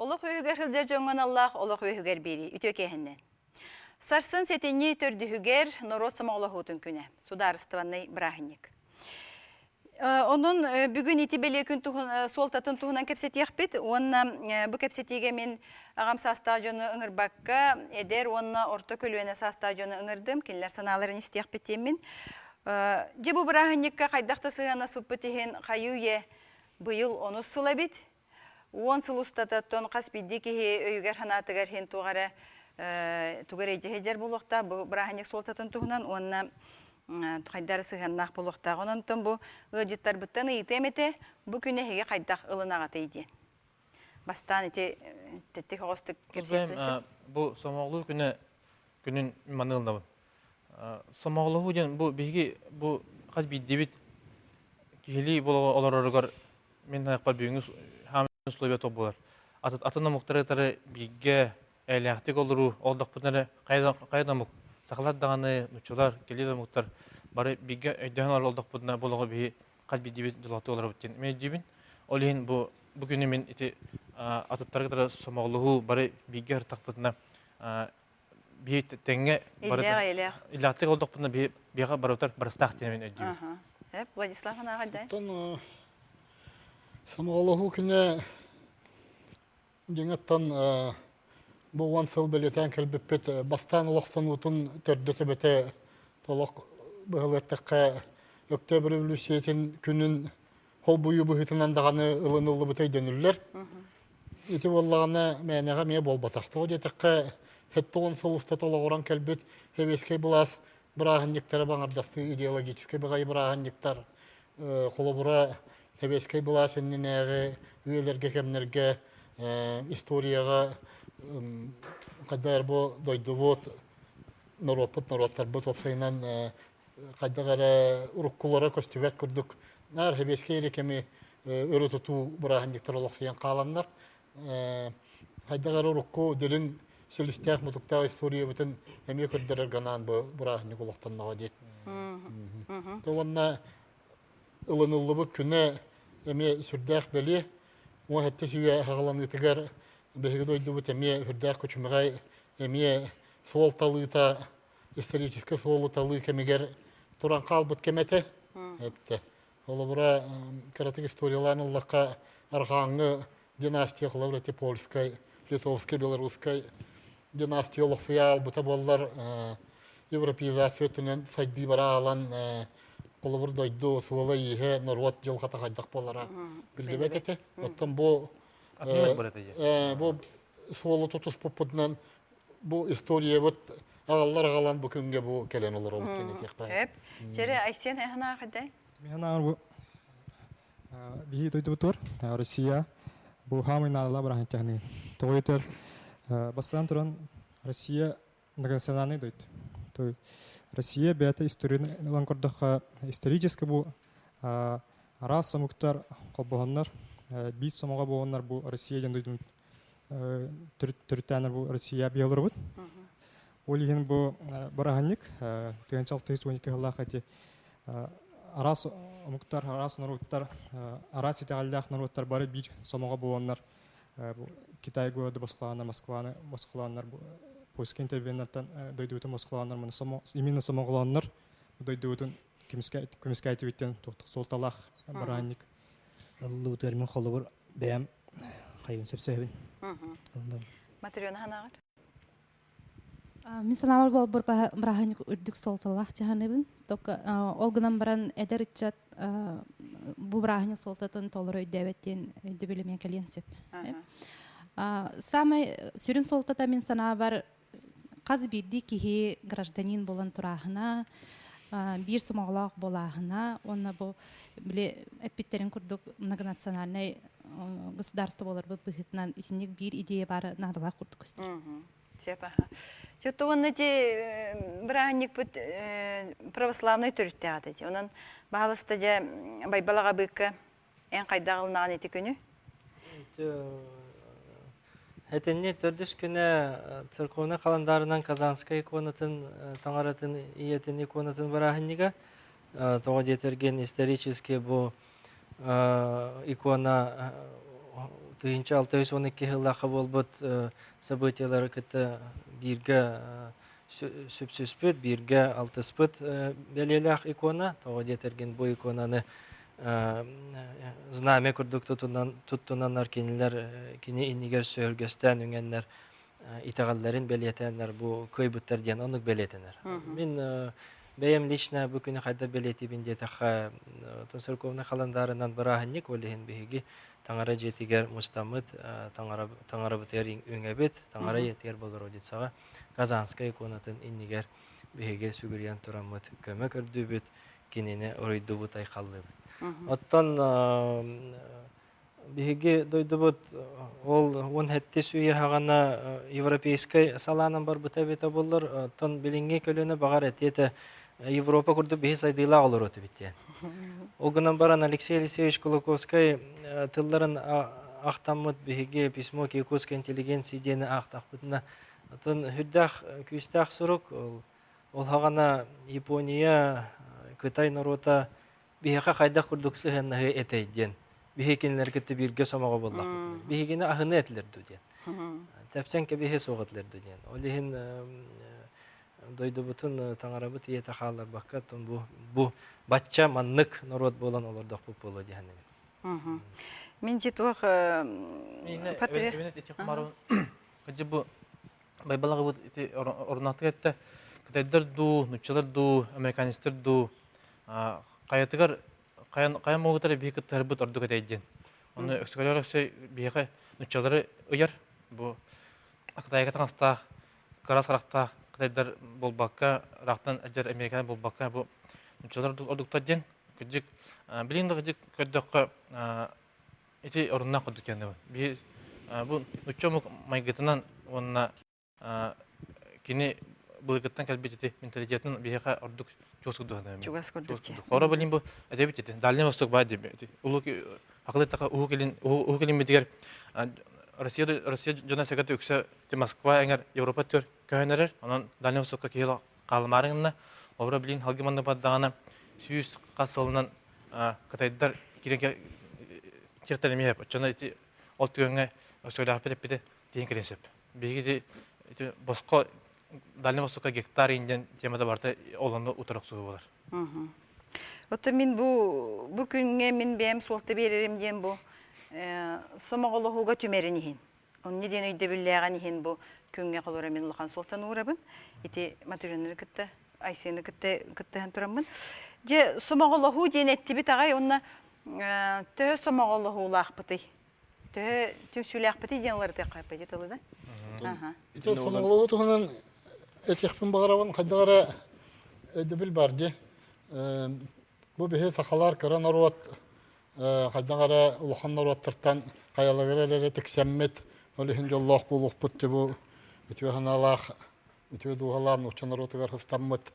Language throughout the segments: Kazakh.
Олық өйгер хылжар жоңған Аллах олық өйгер бері, үтөкехінен. Сарсын сетенне төрдүгер народ самоолохутун күнө. Сударстванный брахник. Onun bugün itibariyle gün soltatın tuhundan kepsetiyek bit. Onun bu kepsetiye men ağam sastacını ıngırbakka eder. Onun orta kölüğüne sastacını ıngırdım. Kinler sanalarını istiyek bitemin. De bu brahnikka kaydakta sığana sübbetihin kayuye bu yıl onu sıla bit. 10 sıl ustatatın kasbiddi ki öyger hanatıgar hin tuğara eceher bulukta bu brahnik soltatın tuhundan onun Қайдар сығаннақ болуқтағы. Онын бұл ғыджеттар бұттан ұйытемете бұл күні хеге қайдақ ылынаға тейден. Бастан тәттік оғыстық кепсетілесі? Бұл сомағылу күнін манылында бұл. Сомағылу ден бұл бейге бұл қаз бейдебет кейлі бұл олар мен таяқпар бейіңіз хамын сұлабия топ болар. Атына мұқтарытары бейге әліяқтық олыру олдақ бұтнары қайдан мұқ. Сақладдағаны нүчілер, келеді мұқтар бары бейге өйдіған олдық бұдына болуға бейі қаз бейдебет жылаты олар бұттен. Мен өйдебін, ол ең бүгіні мен атыттарға дара сомағылығы бары бейге артақ бұдына бейі тәңге илақтық олдық бұдына бейға бары отар барыстақ дені мен өйдебін. Владислав Анағадай? Сомағылығы күні деңеттен бұл 10 сыл білетен кәлбіппет бастан ұлықсан ұтын түрдеті бәті толық бұғылеттіққа өктөбір үлісетін күнін қол бұйы бұғытынан дағаны ұлын-ұлы бұтай дөнілер. Еті болағаны мәнеға ме бол батақты. О детіққа хетті 10 сыл ұста толық оран кәлбет хевескей бұлас бірағыннектері баңардасты идеологический бұғай бірағыннектер қолы бұра хевескей бұлас әннен әғі үйелерге кәмнерге историяға Қайдар бұл дойды бұд, народтар бұд опсайынан қайдағары ұрыққылары көстівет күрдік. Нар хебеске ерекеме өрі тұту бұрағындектер олықсыян қаланлар. Қайдағары ұрыққы ділін сөйлістәк мұтықтағы история бұтын әме көрдірер ғанан бұрағындек олықтаннаға дейт. Тоғанна ұлын-ұлы бұд күні әме сүрдәк бәлі, оң әтті сүйе ғаланытығар Бәйгі дойды бұт әме үрдәк көчіміғай әме сол талыта, историческі солы талы кәмегер тұран қал бұт кәметі. Олы бұра каратық историяларын ұллаққа арғаңы династия қылавыр әте Польскай, Литовскай, Белорусскай династия олықсыя бұта болылар европеизация өтінен сайды бара алан қолы бұр дойды солы ехе народ жылғата қайдақ болара білдебет әте. Оттан бұл бұл суалы тұтыс бұппыдынан бұл история бұд ағалар ағалан бұл күнге бұл кәлен олар олып кені тек бай. Жері Айсен әғына қадай? Мен ағыр бұл бейі дойды бұтыр. Россия бұл хамын ағыла бірағын тәғіне. Тоғайтыр басынан тұран Россия национальный дойды. Россия бәті историяны лаңқырдыққа историческі бұл арас самуқтар қолбағанлар. Бейт самоға болғанлар бұл Россия ден дойдың түрттәнір бұл Россия бейалыр бұд. Ол еген бұл барағанник, 1912 ғылақ әте арас ұмықтар, арас народтар, арас етеғалдақ народтар бары бейт самоға болғанлар Китай гөді басқылағанлар, Москваны басқылағанлар, Польский интервенаттан дойды өтін басқылағанлар, именно самоғылағанлар дойды өтін көміске әйті өттен сол талақ барағанник. Аллы термин қолы бір бәйім қайын сөпсөйбін. Материона ханағыр? Мен санамар бол бір бірағаник үрдік солталақ жағаныбын. Ол ғынан баран әдер үтчат бұл бірағаник солтатын толыр өйдәветтен өйді білімен кәлен сөп. Самай сүрін солтата мен санамар қаз бірді кеге гражданин болан тұрағына, bir самоғлақ болағына, оны бұл әппеттерін күрдік многонациональный государство болар бұл бұғытынан исінек бір идея бары нағдылақ күрдік көстер. Сепа. Чөтті оны де бірағынек бұд православный түрітті ағады. Оның бағалысты де байбалаға бұқы ән қайдағылынаған еті күні? Әтенне төрдіш күні церковны қаландарынан Казанская иконатын, таңаратын, иетін иконатын барағыннеға тоғы детерген исторически бұл икона тыгынча 612 жыллақы болбут событиялары кытта бирге сүпсүспүт, бирге алтыспыт белелях икона, тоғы детерген бу иконаны знамя күрдік туттунанар кинилер кини иннигер сөргөстен үңеннер итагалларын белетенер бу көйбүттер ден онук белетенер. Мен бәйем лично бу күні қайда белетибин детаха церковный календарынан барахынник олихин биһиги таңара жетигер мустамыт таңара бутер үңебит таңара жетигер Богородицага Казанская иконатын иннигер биһиги сүгүрьян турамыт көмө көрдүбүт кинене оройдубут айкаллыбыт. Оттон биһиги дойдубут ол 17 сүйе хагана европейской саланан бар бутабета боллар. Оттон билинге көлөнө багар этете Европа курду биһи сайдыла олор өтүбүттен. Огынан баран Алексей Алексеевич Кулаковский тылларын ахтаммыт биһиги письмо киевской интеллигенция дени ахтахпытына. Оттон хүддах күстах сурук ол хагана Япония Кытай народа биһига хайдах курдуксы хеннахы этейден. Биһикинлер китте бирге самага боллак. Биһигине ахыны этлер дуден. Тәпсәнке биһи согатлер дуден. Олихин дойду бутун таңарабыт иете халар бакка тон бу батча маннык народ болан олордох бу боло диханем. Мен жетуах патри. Эвенет эти хмару бу байбалагы бу эти орнатык этте кытайдар ду, нучалар ду, американистер ду каятыгар каян могутары биһи тарбыт ордук этейден. Оны өксөлөрөксөй биһи нучалары ыяр бу Кытайга таңстах, карасарактах Кытайдар болбакка, рахтан әжер Американ болбакка бу нучалар ордуктар ден. Күджик билинде күджик көддөккө ити орунна кодук кенде. Би бу нучомук майгытынан онна кини булгыттан калбитити менталитетин биһига ордук чосудугана. Чугас курдук. Ора билин бу әдебитти. Дальний Восток ба диби. Улуки акылыттага угелин битигер Россия жана сәгәт үксә Москва эңер Европа төр көһөнәрер. Анан Дальний Востокка киел калмарыңна ора билин халгыманда баддагана сүйүс касылынан Кытайдар киренге кертелеме яп. Жана ити ол төгөнгө сөйләп бите тиен кересеп. Биги ити боско Дальний Востокка гектар инден темада барта олонда утырак суы болар. Отто мен бу күнгө мен бем суалты берерим ден бу сомоголохуга түмеринихин. Он неден өйдө билlegенихин бу күнгө колора мен улхан суалтан урабын. Ити материалны кытта айсены кытта турамын. Же сомоголоху ден эттиби тагай онна тө сомоголохулахпыты. Тө сүлахпыты денларды кайпайды толуда. Ите сомоголоху тугунан этихпин багарабын кайдагара эдибил барди. Бу биһи сахалар кыра народ кайдагара улахан народтардан каялагара тексеммет олихин жоллох булукпут бу үтүханалах үтүдугалан учан народыгар хастаммыт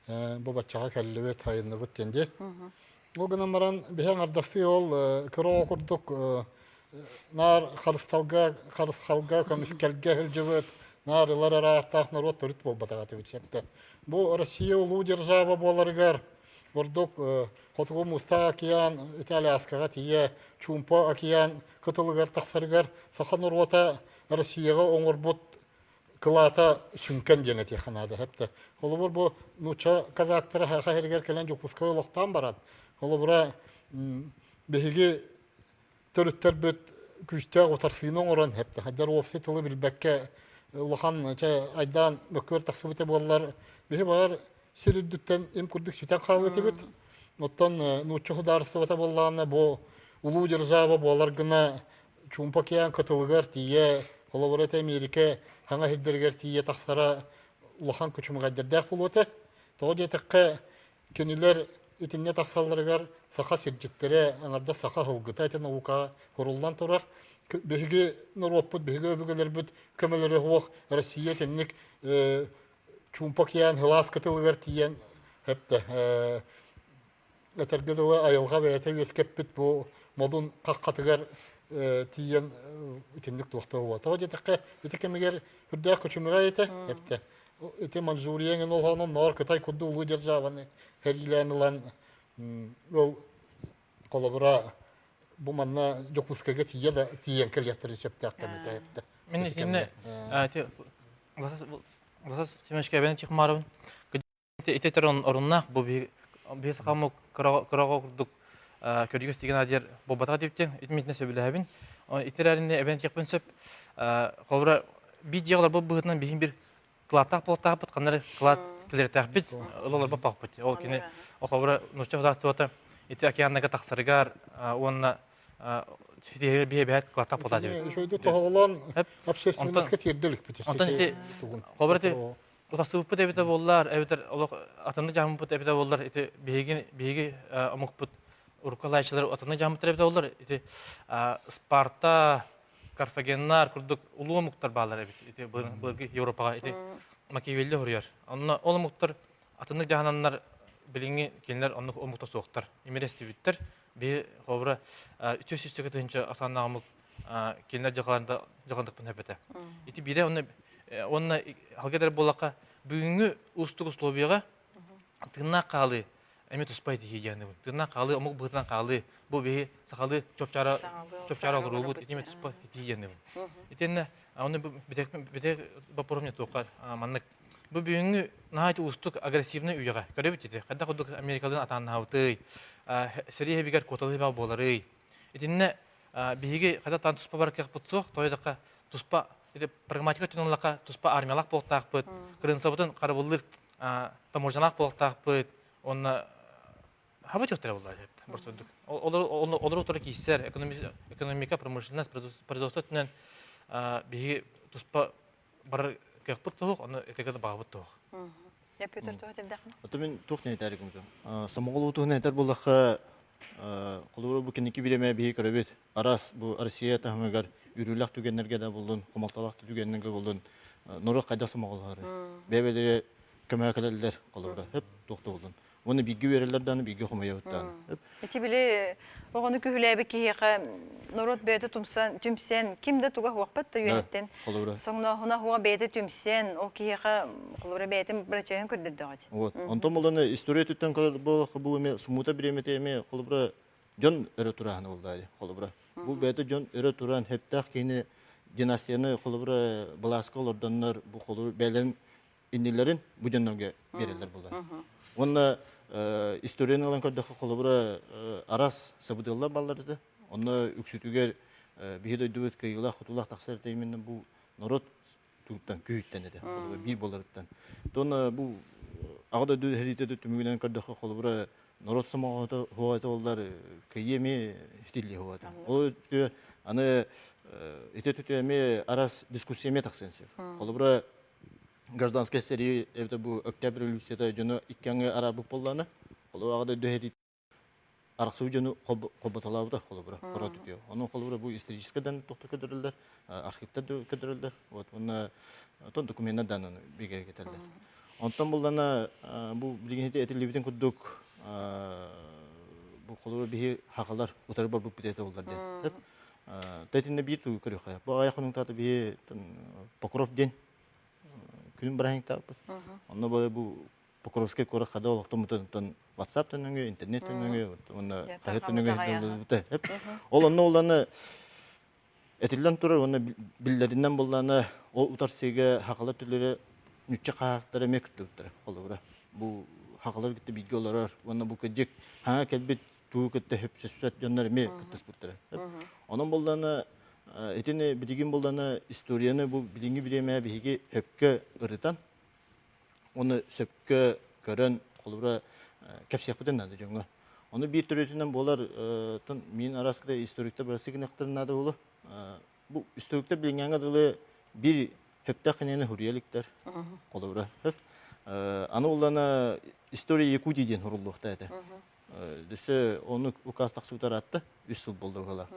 бу бачага келлебет хайыныбыт тенде. Огынан баран биһи ардасы ол кыра окурдук нар харысталга комискелге хилжебет нар ларараттах народ төрүт болбатагаты битсепте. Бу Россия улуу держава боларыгар Бордок хотгу Муста океан Италияскага тие Чумпа океан кытылыгар тахсарыгар сахан урвата Россияга оңорбут кылата сүнкен денети ханада хепте. Холобор бу нуча казактара хахергер келен жокускай лохтан барат. Холобора беһиги төрүттер бит күчтә отарсыйның оран хепте. Хадар опсы тылы билбекке улахан айдан бөкөр тахсыбыты боллар. Беһи бар Сириддүттен им курдук ситен калды тибит. Оттон нучу хударствата болланы бу улуу держава болар гына Чумпа океан кытылыгар тие колоборат Америка хаңа хиддергер тие тахсара улахан күчүмгә дердәк булыты. Тоҗе теккә кенилер итинне тахсалларыгар саха сирҗиттере аңарда саха хылгыта итен ука хоруллан турар. Беһиге Европа беһиге бөгелер бит көмелере хуак Россия тенник Чумпа океан хылас кытылыгар тиен хепте этергедылы айылга бәйте вескеппит бу модун каккатыгар тиен итинник тохта хуа. Тоҗе теккә итекемегер хүрдә күчүмгә ите хепте. Ите Манчжурияның олханын нар Кытай кудды улуу державаны хәриләнелән ол колобра бу манна жокускага тие да тиен келеттер чептак кемете. Мен итинне ласас семешке бен тихмарым. Итетер оруннах бу бес камык кырага курдук көргөс деген адер бобата диптен итмитне сөбүләбин. Итерәринне бен тихпен сөп хобра видеолар бу быгытнан бир клаттак болтак бут канар клат келертак бит олар бапак бит. Ол кине хобра нурча худастыта ите океаннага таксыргар онна тиге бебет клаттак болта дип. Шойду тоголон общественностька тирделик бит. Онтан ите хобра Утасып бит эбите боллар, эбитер олох атынды жамып бит эбите боллар, ити биги амук бут уркалайчылар атынды жамып эбите боллар, ити Спарта, Карфагеннар курдук улуу муктар баалар эбит, ити быргы Европага ити Макиавелли хорьяр. Онна ол муктар атынды жаһаннар билинги кенлер онны мукта соктар, имерести биттер, би хобра 300 тынча асаннагымык кенлер жагаландык бен эбите. Ити бире онна халгедер болака бүгүнгү устук условияга тына калы эме туспайт ийгени. Тына калы омук бытына калы бу бе сакалы чопчара гурубут эме туспайт ийгени. Итенне аны бите бапоромне токар маннык бу бүгүнгү наайт устук агрессивный уяга көрөбүт ити. Када кудук Америкадан атаннабыты серия бигер коталы ба болары. Итенне биги када тан туспа бар кеппутсок тойдакка туспа прагматика түнүлака туспа армиялак болтак быт, кырынсабытын карабылдык таможнялак болтак быт, онна хабат жоктар болду деп. Борсодук. Олар отура кийсер, экономика, промышленность, производство түнен биги туспа бар кеппут тох, оны этегеде багыт тох. Я Петр Тохтевдахны. Отмен тухне тарикум. Самоголу тухне тар болаха колору бу киники биреме биги көрөбүт. Арас бу Россия тахмагар үрүлак түгеннерге да булдун, комакталак түгеннерге булдун. Нуру кайда самоголлары. Бебелери көмөкөлөр колору хеп токтолдун. Оны биги берелерден биги хомоябыттан. Эти биле огону күһүләбе киһәкә народ бәйдә түмсен кимдә туга вакыт та юәттен. Соңна хуна хуа бәйдә түмсен о киһәкә колора бәйдә брачаһын күрдәдәгәт. Вот. Антон моланы история түттен калар бу эме сумута биреметеме колобра жон өрө тураны булды колобра. Бу бәйдә жон өрө туран хептак кини династияны колобра баласкаларданнар бу колор бәйлен инниләрен бу жоннарга берелер булды. Онна историяны алан көрдәк колобра арас сабыдылла балларды. Онна үксүтүгә биһидә дүбет кыйла хутулах таксыр теймен бу народ туттан көйттен иде. Колобра бир боларыттан. Тона бу агда дү хәритә түмүгенән көрдәк колобра народ самагыда хуата олар кыйеме стилли хуата. О аны ите түтеме арас дискуссияме таксенсе. Колобра гражданская серия это бу октябрь революцияда жана иккенге арабы болланы. Колобра дү хәрит араксуу жана кобаталабыда колобра кора түтө. Анын колобра бу историческадан токто көдөрүлдөр, архивтер көдөрүлдөр. Вот мына тон документтардан бигер кетерлер. Онтон булдана бу билгенде этилибитен кудук бу колобра бихи хакалар утары бар бу битете болдар деп. Тетинде бир туу көрөк. Бу аякынын таты бихи Покров ден күн бараң тапты. Онда бу Покровский кора када олоктомутан WhatsApp төнөнгө, интернет төнөнгө, онда газет төнөнгө. Ол онны этилден турар, онда биллеринен булланы ол утарсыга хакалар түрлөрү нүчче каактары мектептер колобра. Бу хакалар китте билги олар, онда бу кежек хаа келбет туу кетте хепсөсөт жоннор ме кыттыспыттыр. Онун булланы этине билигин булланы историяны бу билинги биреме биги хөпкө ырытан. Оны сөпкө көрөн колобра кепсияпытын нады жоңго. Оны бир төрөтүнөн болар тын мен араскыда историктер барасыгынактырын нады болу. Бу историктер билингенге дылы бир хөптө кенени хурияликтер колобра. Аны улана история Якутии ден хуруллукта эте. Дөсө оны указ таксыбытар атты 3 жыл болду гала.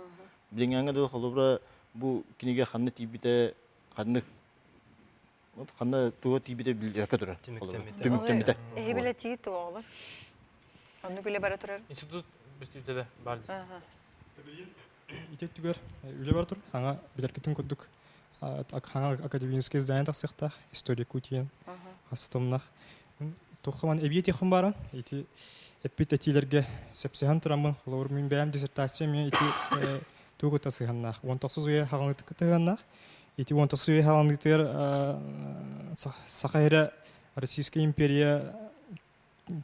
Билингенге дылы колобра бу кинеге ханны тибите ханны ханна туга тибите билека тура. Түмүктемите. Биле тиги туалар. Аны биле бара турар. Институт бистүтеле барды. Итек түгер үле бар тур. Аңа билеркетин курдук. Аңа академический здание таксыкта история Якутии. Астомнах. тухман эбиет яхын барын ити эппит этилерге сепсехан турамын холор мин бәм диссертация мен ити тугу тасыганнах 19 уя хаганлык тыганнах ити 19 уя хаганлыктер сахайра Российская империя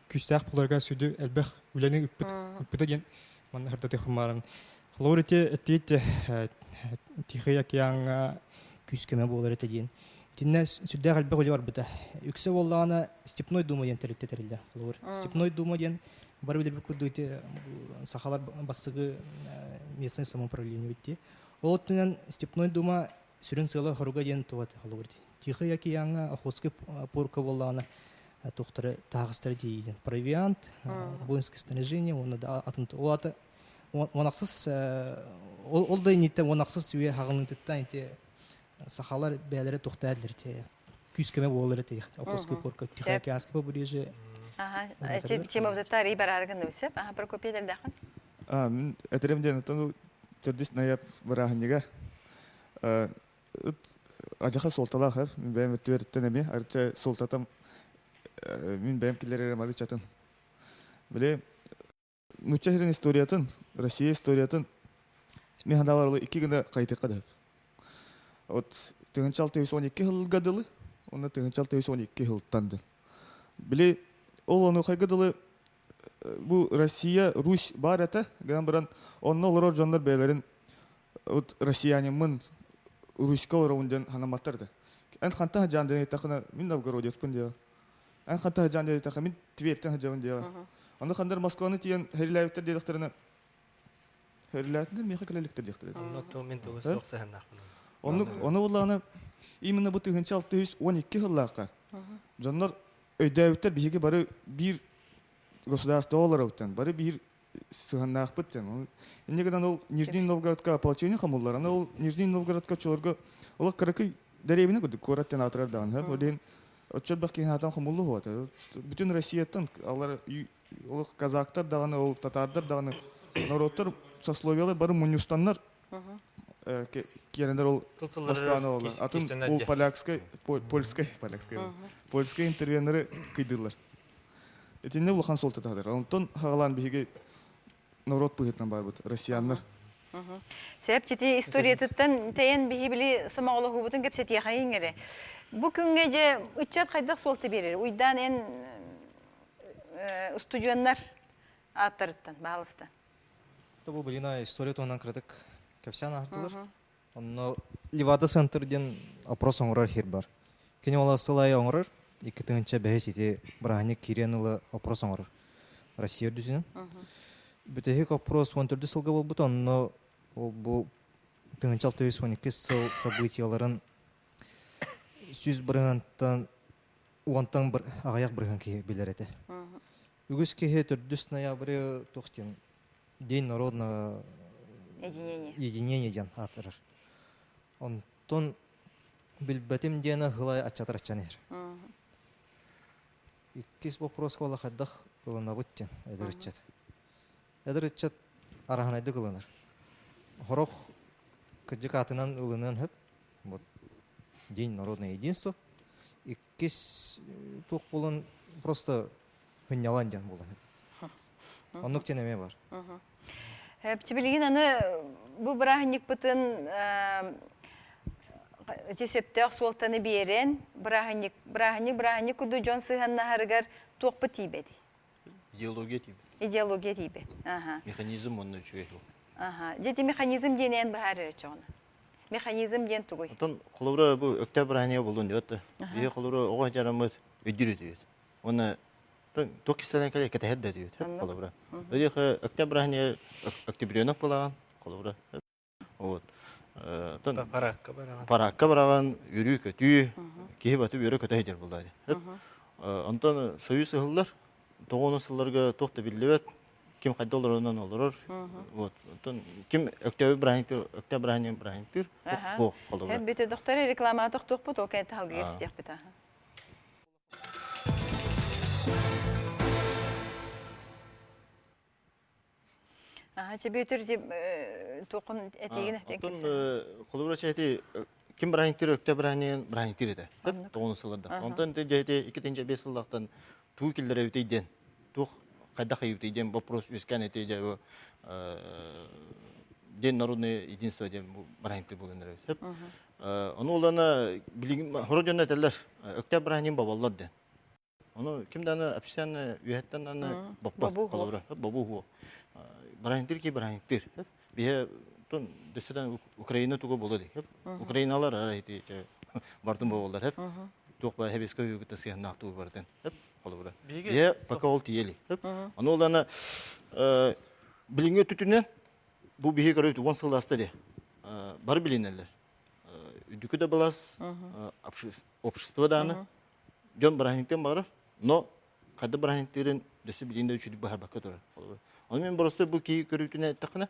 күстәк буларга сүдү элбэх үләне үппүтә ген ман хәрдә яхын барын холор ити этти Тихий океан Күскеме болар эте дейін. Тинне сүддә галбе голы бар бита. Үксе болланы степной дума ден терилде. Степной дума ден бар биле күдүте сахалар басыгы местный самоуправление битти. Ол тунан степной дума сүрен сыла хоруга ден туат халур. Тихий океан охотский порка болланы тохтары тагыстыр дейін. Провиант, воинское снаряжение, оны да атын олаты онаксыз ол да нитте онаксыз үе хагынлыктан ите сахалар бәләре тохтадыр те күскеме болар те охотский порка Тихий океанский побережье. Ага, тема вот это рибар арган үсеп, ага, Прокопий дахын. Мен әтеремден атану төрдіс наяп барахынега. Ажаха солтала хав, мен бәйм өттүберттен эме, арча солтатам мен бәйм киллер мары чатын. Биле Нучахирин историятын, Россия историятын мен хандаларлы 2 гына кайтыкка да. Вот 1912 жылгадылы, оны 1912 жылтанды. Биле ол оны кайгадылы бу Россия, Русь бар ата, гамбаран онны олорор жандар бәйләрен вот россиянин Руська ораунден ханаматтарды. Ан ханта жандын айтакына мен Новгородецпін дея. Ан ханта жандын айтакына мен Твертен хаджавын дея. Аны хандар Москваны тиен Херилаевтер дедиктеріне Херилаевтер меха келеліктер дедиктеріне. Оны олағына именно бұл 1912 жыллаққа жандар өйдәуіттер бейге бары бір государство олар өттен, бары бір сығаннақ біттен. Енегеден ол Нижний Новгородқа ополчение қамылдар, ана ол Нижний Новгородқа чоларға олар қарақы дәребіне көрді, көраттен атырардаған. Олен өтчер бақ кейін атан қамылы хоғады. Бүтін Россияттан олар казактар дағаны, ол татардар дағаны, народтар сословиялар бары мунюстанлар керендер ол Москваны олы. Атын ол польскай интервенері күйділер. Этинне улахан сол татадыр. Онтон хағалан бейге народ бұғытнан бар бұд, россиянлар. Себеп тете историятыттан тәйен бейі білі сымағылы хубытын кепсет яқайын әрі. Бұл күнге же үтчат қайдақ солты берер. Уйдан ән студионлар аттарыттан, бағалысты. Бұл біліна история туынан кірдік кәпсян артылыр. Онны Левада центрден опрос оңырар хер бар. Кені ола сылай оңырар, 2-тіңінші бәйес еті Браханик Киренылы опрос оңырар. Россия дүзінен. Бүтәхек опрос 14 сылға бол бұт, онны бұл 1912 сыл событияларын сүз бірінантан уантан бір ағаяқ бірген кей білер еті. Үгіз кеге 4 ноября тоқтен День народного единения ден атырыр. Онтон билбетим дена хылай ачатыр ачанер. Иккис вопрос кола хаддах ылына буттен эдерчет. Эдерчет араханайды кылыныр. Хорох кыджык атынан ылынан хөп. Вот День народного единства. Иккис тух болын просто хынялан ден болын. Оннук тенеме бар. Птибелеген аны бұл бірағынник бұтын сөптіғ солтаны берен бірағынник күді жон сығанна харығар тоқпы тейбеді. Идеология тейбеді. Идеология тейбеді. Механизм оны үшігеді. Жеті механизм денен бұхары өтчіғына. Механизм ден тұғой. Отын қолыбыра бұл өкті бірағыне болуын дейбетті. Бейі қолыбыра оға жарамыз өддір өтейбеді. Оны Токистан кале кетәһәддә дип, колыбра. Дөрих октябрьне октябрьнок булаган, колыбра. Вот. Паракка бараган, юрү көтү, кеһи батып юрү көтәһәдер булды. Антон союз ыллар, 90 сылларга тохта биллебет, ким кайдаларынан алырыр. Вот. Антон ким октябрьне брахинтир, бу колыбра. Һәм бите доктор реклама тохтук бу токай талгы истек бита. Тебе өтір деп тоқын әтеген әтеген кемсі? Қолыбыра чәйті кім бірайынтір өкті бірайынтір еді. 9 сылырда. Онтан жәйті 2-5 сылдақтан туу киллере үтейден тух кайда хаютейден вопрос үскән этейде бу ден народное единство ден бу барайынты булганнар хеп. Оны улана билин хорожонна теллер октябрь барайын бабаллар ден. Оны кимданы официально үһәттән аны баппа калабыра бабу ху. Барайынтыр ки барайынтыр хеп. Бие тон дөсәдән Украина тугы булды хеп. Украиналар айты бардым бабаллар хеп. Тук бар хебескә үгетәсе накту бардын хеп. Калабыра. Бие пока ол тиели хеп. Оны улана билингә түтүннән бу бие көрөтү 10 сылда астады. Бар билинәләр. Үдүкү дә балас общество да аны жон барахинтен бар, но кады барахинтерин дөсө билинде үчүдү бахар бакка турар. Аны мен просто бу ки көрүтүнө такына.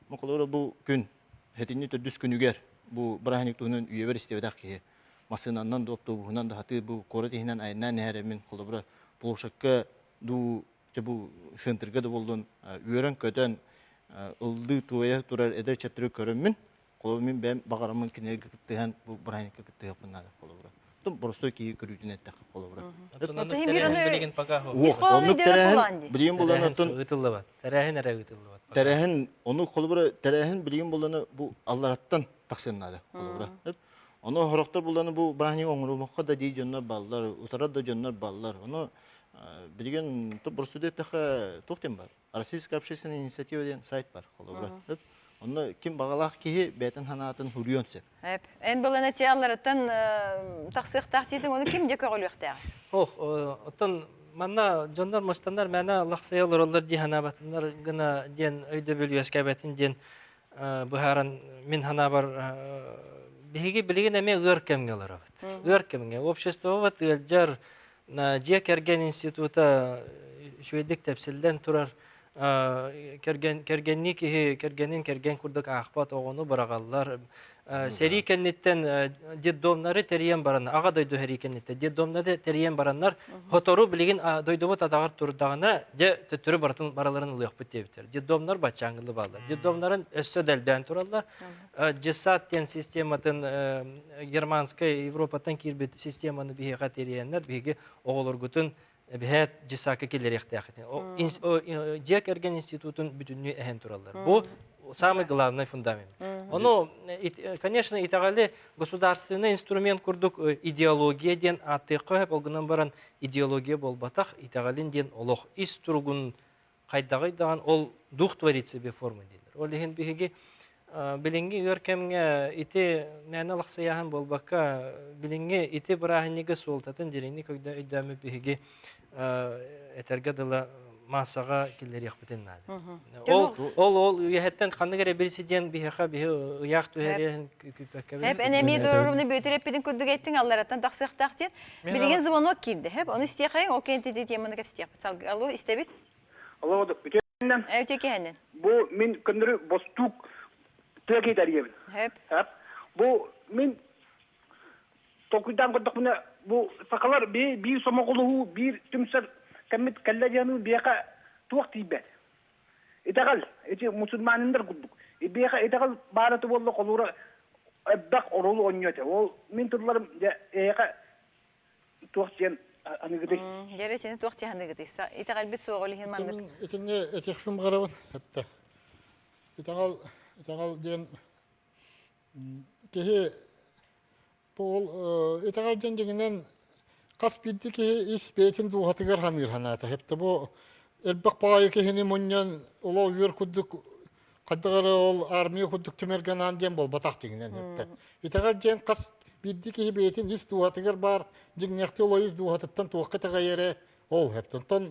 Моколора бу күн хетинни төдүс күнүгер бу барахиник туунун үйөбөр истебедак ки масынандан допту бунан да хаты бу коротинен айнан нәремен колобра булушакка ду бу центрга да болдун үйөрөн көтөн ылды туя турар эдер чатыры көрөммүн. Коломин бем багарамын кинеге кыттыган бу барахиникке кыттыган бунан колобра. Том просто ки көрүтүнө так колобра. Onu terehen bileyim bulanı tun Ütüllü Terehen ere ütüllü bat. terehen onu kolubra terehen bileyim bulanı bu Allah'tan taksınlar kolubra. Onu horoktor bulanı bu brahni onuru mokka da di jonlar ballar, utara da jonlar ballar. Onu bilgen to bursude taka toktem var. Российская общественная инициатива деген сайт бар kolubra. Onu kim bağalaq ki beten hanatın huriyonse. Hep. En balana tiyanlardan taksık tahtidin onu kim deke oluyorlar? Otun manna jonlar mustanlar mana laxsayalar olur di hanabatınlar gına den öйдө bölü eskabetin den bu haran min hanabar bihigi bilgin eme ırkemgeler avat. Irkemge общество vat jar na Kergen instituta şüyedik tepsilden turar kergen kurduk ahbat oğunu bırakallar. Seri kennetten deddomları teriyen baranlar. Ağa doydu heri kennette. Deddomları teriyen baranlar. Hotoru bilgin doyduğu tatağır turdağına de tütürü baraların ılıyaq bitti biter. Deddomlar batçangılı bağlar. Deddomların össö delden turallar. Cesat den sistematın Germanskay, Evropatan kirbet sistemanı bihiqa teriyenler. Bihigi oğulur gutun bihet cisaka keller yaxtaqetin. O Kergen institutun bütünlüğü ehen turallar. Bu самый главный фундамент. Оно, конечно, итагали государственный инструмент курдук идеология ден атыкы болгонан баран идеология болбатах итагалин ден олох ис тургун кайдагайдан ол дух творит себе формы дилер. Ол деген биги билинги өркемге ити нәнә лахсаяхан болбакка билинги ити брахниге солтатын дирени көйдө өйдөмө биги этерге дыла масага киллер яхбытын нады. Ол яһаттан канны кере берсиден биха бихи яах төһәрен күпәккә. Hep enemi durumunu büyütürüp bidin kürdük ettin Allah'tan taksık tahtiyet. Bilgin zamanı kirdi. Hep onu isteyekayın o kenti dediğimini kep isteyek. Salgı istebit. Allah'a bütünden. Evet ökehenin. Bu min kındırı bostuk Türkiye tarihiyim. Hep. Bu min Tokyo'dan kurduk bunu bu sakalar bir somaquluğu bir tümsel كمت كلا جانو بيقى توقت يبات إتقال إتي مسلمان ندر قدك بيقى إتقال بارة والله قلورة أبدق أرولو أنيوته ومن تطلر بيقى توقت جان أنا قدي جريتين توقت هني قدي إتقال بتسوق عليه ما نك إتني إتخفم غرابن هبته إتقال جن كه بول إتقال جن جنن Kas bildi ki iş beytin duhatıgar hanır hanata. Hep de bu elbak bağıyı ki hini munyan ola uyur kudduk kaddıgarı ol armiye kudduk tümergen andiyen bol batak diginen hep de. İtegar jen kas bildi ki beytin iş duhatıgar bar jignekti ola iş duhatıttan tuğakıtıga yere ol hep de. Ton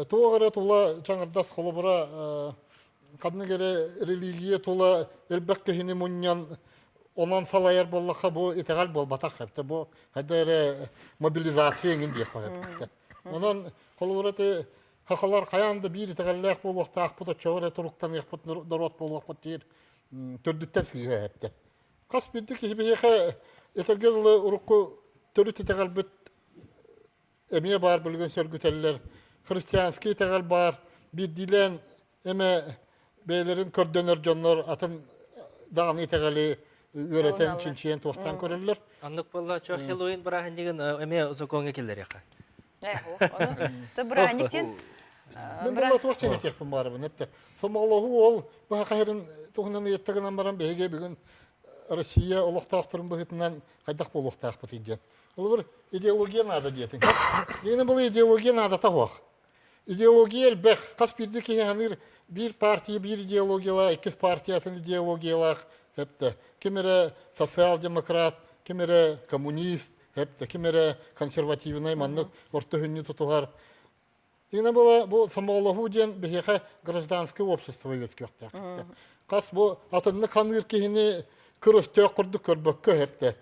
tuğagara tuğla çangırdas kolubura kadını gere religiye tuğla elbak ki hini munyan Ondan salayar bollaka bu itegal bol batak hepte bu hadere mobilizasiya indi hepte. Ondan kolurate hakalar kayandı bir itegallik bol vakta akputa çağıra turuktan yakput dorot bol vakut dir tördütten siye hepte. Kas bildi ki bir yaka itegal urukku törüt itegal bit emiye bar bilgen sörgüteller Hristiyanski itegal bar bir dilen eme beylerin kördöner jonlar atın dağın itegali öğreten çinçiyen tohtan körürler. Anlık bolla çok Halloween bırakın diyen emeğe uzakonga killer yaka. Та брахниктен Мен бұл атуақ ченетекпін барыбын. Әпті, Сомалығы ол, бұға қайырын тұғынан еттігінен баран бәйге бүгін Россия олықтақтырын бұғытынан қайдақ бұл олықтақ бұтыйден. Ол бір идеология нады дейтін. Дегені бұл идеология нады тауақ. Идеология әлбәқ, қас бірді кейханыр bir partiya, bir ideologiyalar, ikis partiyasının ideologiyalar hepte. Kimere sosyal-demokrat, kimere komünist, hepte. Kimere konservativnay manlık orta hünni tutuğar. Yine bu Самоголову ден бихеха гражданское общество өскөктө. Кас бу атынны каныр кихини кырыстö курдук көрбөккө хепте.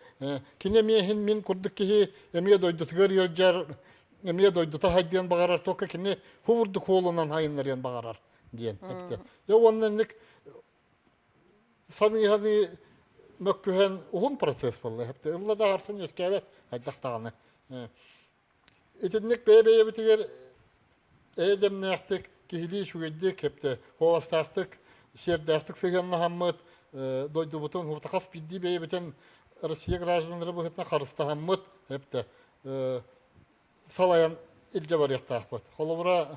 Кине мехин мин курдук кихи эмие дойдутгөр йолжар, эмие дойдута хайден багарар тока кине хувурдук холунан хайыннарен багарар диен хепте. Я оннаннык саны mökkühen uhun процесс болду хепте. Ылла да арсын эскебет хайдактаганы. Этинник бебeye битигер Edemnähtik, kihili şügeddik hepte, hovastahtık, şerdahtık sögenli hammıt, doydu butun, hurtakas biddi beye biten Rusya gражданları bu hepte karısta hammıt hepte. Salayan ilce var yaktahbıt. Kolubura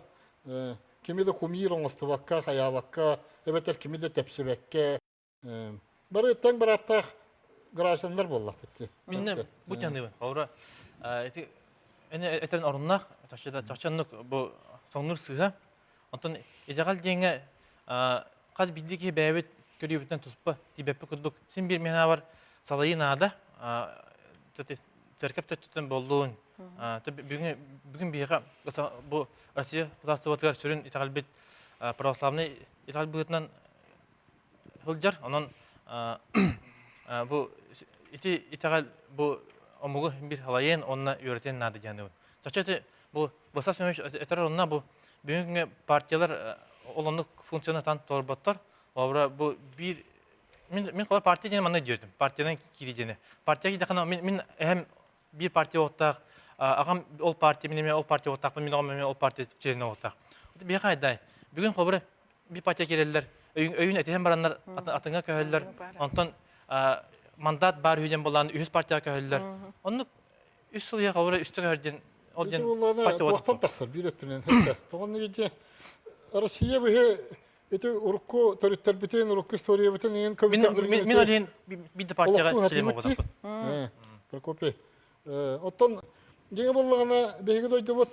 kimi de kumir oңысты bakka, kaya bakka, ebeter kimi de tepsibekke. Bari etten bir hafta gражданlar bollak bitti. Minne bu kendi ben. Kolubura ene eterin orunnak, çaçanlık bu soňnur syha. Ondan ejagal diňe gaz bildiki bäbet körübütten tuspa dibeppe kurduk. Sen bir mehna var salayynada tete cerkefte tutun bolduğun. Bugün bir bu Rusya Vladivostok sürün itagalbet pravoslavny itagalbetden hıljar. Onun bu itagal bu omugu bir halayen onna öğreten nadı yani. Çaçete bu basas sömüş eter onna bu bugünkü partiyalar olanlık funksiyonu tan torbatlar. Ora bu bir min kadar parti diye manay diyorum. Partiyadan kireceğini. Partiye gidekana min hem bir parti ortak agam ol parti minime ol parti ortak min agam ol parti çerine ortak. Bir kayday. Bugün kabure bir partiye gelirler. Öyün eten baranlar atınga köhüller. Ondan mandat bar hücem bolan 100 partiya köhüller. Onu üst yıla kabure üstü köhürdün. Olcan parti ortak taksır bir ötürünen hepte. Tamam ne diye Rusya bu ete urukku tarihler biten urukku historia biten en kavita min alin bir de partiya çeleme bolan. Prokopi. Ottan diye bollana beygi doydu bot.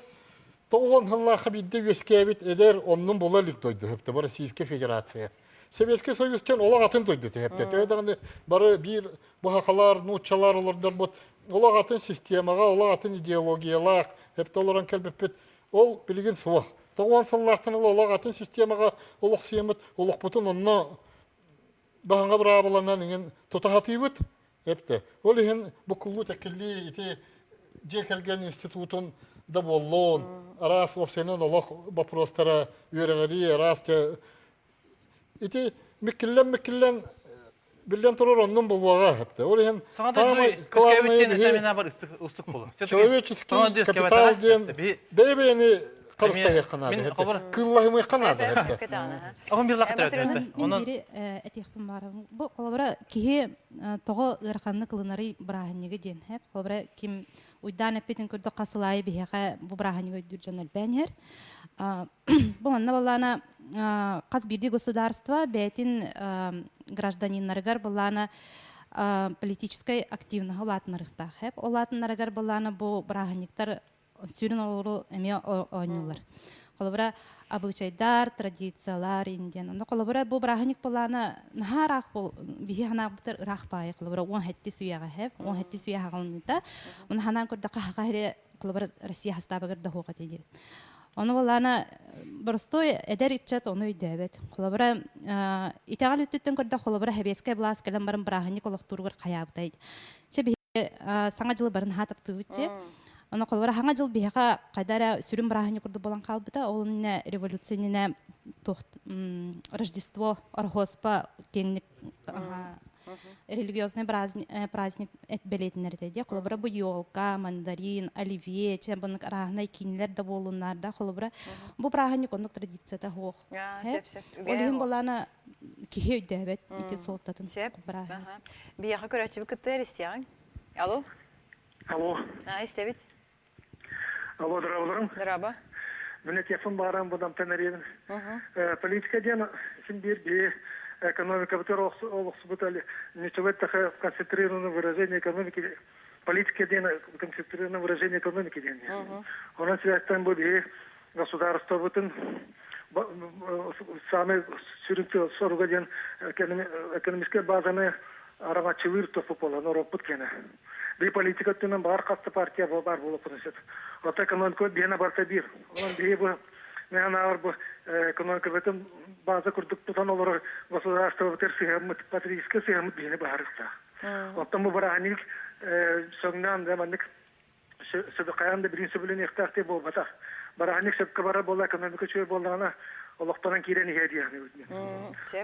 Toğun hallaha bidde veskebit eder onun bolalık doydu hepte. Bu Rusya Federasyası. Sovyetski Soyuzken ola atın doydu hepte. Töyden bari bir bu hakalar, nutçalar olurlar bot. Ola atın sistemaga, ola atın ideologiyalar hepte olaran kelbepet. Ol bilgin suwa. Toğun sallahtan ola atın sistemaga olaq siyemet, olaq butun onna bahanga brabalanan ingen tutahatibut hepte. Ol hen bu kullu tekilli ite Jekelgen institutun da bollon. Aras opsiyonun olaq baprostara üyeleri aras ke ite mikillen bilden turur onun bulvağa hepte. Orhen sana da klavyetin temene var ıslık bulu. Человеческий kapital diyen bebeni karısta yakanadı hepte. Kıllahımı yakanadı hepte. Ama bir lakıt evet. Onun biri etihpim var. Bu kolabora ki toğu ırkanlı kılınarı brahiniga diyen hep. Kolabora kim uydan epetin kurdu kasılayı biheqa bu brahiniga ödürcan elbenher. Bu anna balana каз бирди государства бетин гражданиннаргар балана политической активного латынарыктах хеп олатыннаргар балана бу браханиктар сүрүн олору эме ойнулар. Колобра обычайдар, традициялар инден. Анда колобра бу браханик балана нахарак бул бихана бутер рахпай колобра 17 суяга хеп 17 суяга галында. Уна ханан көрдө кахаре колобра Россия хастабагыр да хогат эдер. Onu balana prostoy eder itchat onu ödebet. Kolabra itagal üttütten körde kolabra hebeske blas kelam barın brahani kolokturgur kayabtaydı. Çebi sağa jıl barın hatap tıbıtçı. Onu kolabra hanga jıl biha kadara sürüm brahani kurdu bolan kalbıta onun revolюционный toht Рождество Орхоспа кенник религиозный праздник этбелетинер деди. Колобра бу ёлка, мандарин, оливье, чембанык арахнай кинилер да болунар да колобра. Бу браханик ондук традицията хох. Олин балана кихе өйдәбет ите солтатын браханик. Бияха көрәчү кытыр истияң. Алло? Алло. Истебит. Алло, здравствуйте. Драба. Мне телефон барам будам тенерин. Политика ден симбир экономика бутер олсбутали. Не человек такая концентрированное выражение экономики. Политика ден концентрированное выражение экономики ден. У нас есть там будет государство бутын самый сюринтел соргаден экономическая базаны арамачылыр тофупола норопут кене. Би политика төнөн бар катты партия бар болуп турат. Ата экономика бена барта бир. Онан бу мен алар бу экономика бетен база курдук тутан олар государство бетер сыгымыт патриотический сыгымыт бени барыкта. Оттан бу бараник соңнан деманик сыдыкаянда биринчи билен ихтарты болбата. Бараник сөпкө бара болла экономика чөй болдана Олохтанан кирен иһәдиәне үтне.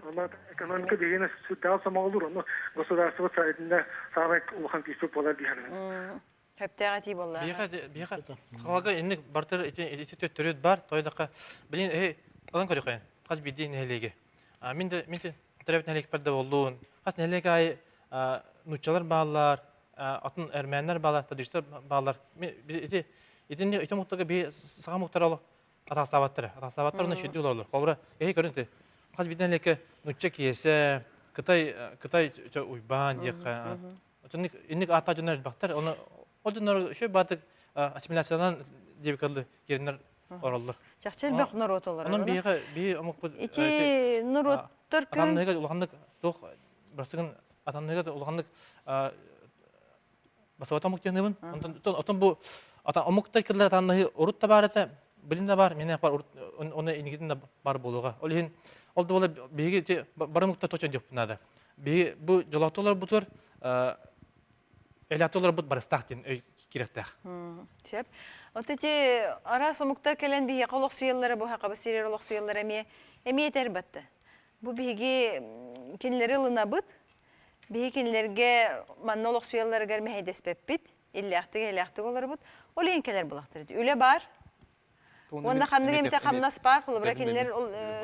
Ама экономика дигән сүтәл самалыр, но государство сайтында самай улхан кисеп була дигән. Хәптәгати булла. Бияха тагылга инник бартыр ите төрөт бар, тойдакка. Билин алан көрөкән. Каз бидди нәлеге. Минде тарабат нәлеге парда болдун. Каз нәлеге ай нучалар баллар, атын әрмәннәр баллар, таҗиштар баллар. Ите муттага би сага муттаралы Атасабаттар оны шүдді оларлар. Қолбыра, көрінті, қаз биден леке нүтче киесі, Қытай уйбан дейқа. Инник ата жөнер бақтар, ол жөнер үші бадық ассимиляциянан дебекалды керінер оралдар. Жақчел бақ нұрот олар. Оның бейі омық бұд... Ити нұроттар күн... Атанныға ұлғандық, бірсігін атанныға ұлғандық басават омық дейінебін. Отын бұл омықтар кірлер атанныға ұрыт та бар әті, Билинде бар, мене бар, оны ингидинде бар болуға. Ол ен, ол да бола бейге барымықта точан жоқ бұнады. Бейге бұл жолақтылар бұтыр, әлаттылар бұт барыстақ ден өй керектәқ. Шеп. От эти арас омуктар келен бейге қолық сүйелері бұл хақабы серер олық сүйелері әме етер бәтті. Бұл бейге кенлері лына бұт, бейге кенлерге манны олық сүйелері кәрме әйдеспеп бит, әлі-ақтығы олар бұт. Ол ен келер бұлақтыр. Үлі бар, Онда қандығы емте қамнас бар, құлы бірақ елдер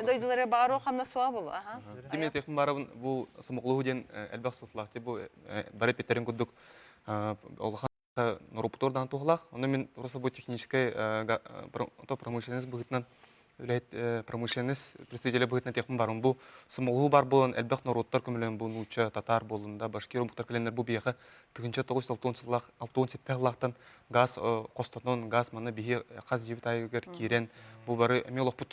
дойдылары бағару қамнас суа болу. Демен текін барабын бұл сымықлығы ден әлбәқ сұтылақ. Бары петтерін күдік олыға нұруптордан тұғылақ. Оны мен ұрысы бұл техническай промышленность бұғытынан промышленность представителі бұғытынан текін барын. Бұл сымықлығы бар болын әлбәқ нұруттар көмілен бұл нұча, татар болында, башкир ұмықтар кәленер бұл бияқы түгінші 9-6 газ қостанон, газ маны бейге қаз жебіт айығыр кейрен. Бұл бары әме олық бұл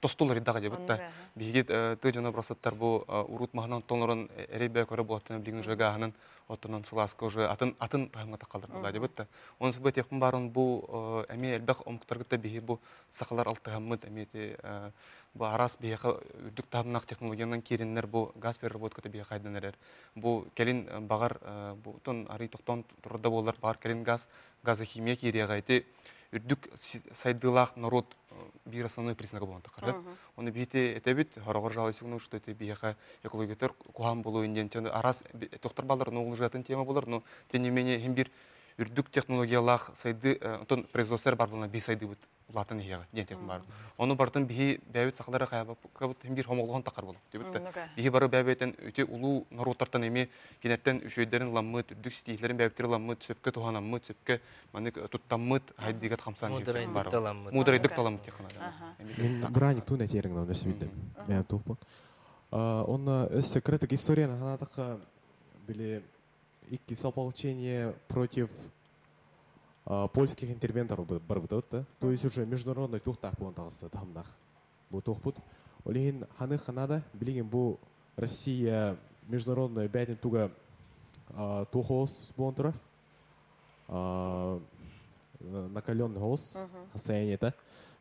тостулар еддаға жебітті. Бейге тұй жаны бұрасаттар бұл ұрут мағынан тонларын әребе көрі болаттыны білген жөгі ағынан отынан сыласқы уже атын тағымғата қалдырға жебітті. Оның сөбі текін барын бұл әме әлбәқ омықтарғытта бейге бұл сақалар алтығамыд әметі бұл арас бейге үрдік тағымнақ технологияның керенлер бұл газ переработкаты бейге қайдан әрер. Бұл кәлін бағар бұтын ари тоқтан тұрда болар бағар кәлін газохимия кереға айты үрдік сайдылақ народ бір основной признаға болғанды қарып. Оны бейте әтәбет, ғарағыр жалы сігіну үшті әте бейеға экологиятар қоғам болу инден. Арас тоқтар балар оғыл жатын тема болар, но тен немене хем бір үрдік технологиялақ сайды, производствер бар болына бей сайды бұд ұлатын еға, ден текін бар. Оны бартын бей бәйбет сақылары қайабып хем бір хомолған тақар болу. Бей бары бәйбеттен өте ұлу народтартан еме кенеттен үшөйдерін ламмыт, үрдік сетейлерін бәйбеттері ламмыт, сөпке туғанаммыт, сөпке тұттаммыт, хайдегет қамсан мудрайдық таламыт текінады. Мен бұраник туын әтеріңін оны өсі білдім. Мен тұқпын. Оны өсі критик историяны ғанадық біле икки сополчение против польских интервенторов бар бутат, то есть уже международный тухтах был тагысы тамдах. Бу тухпут. Олин ханы ханада билеген бу Россия международный бәйтен туга тухос бонтра. Накаленный хос хасаяниета.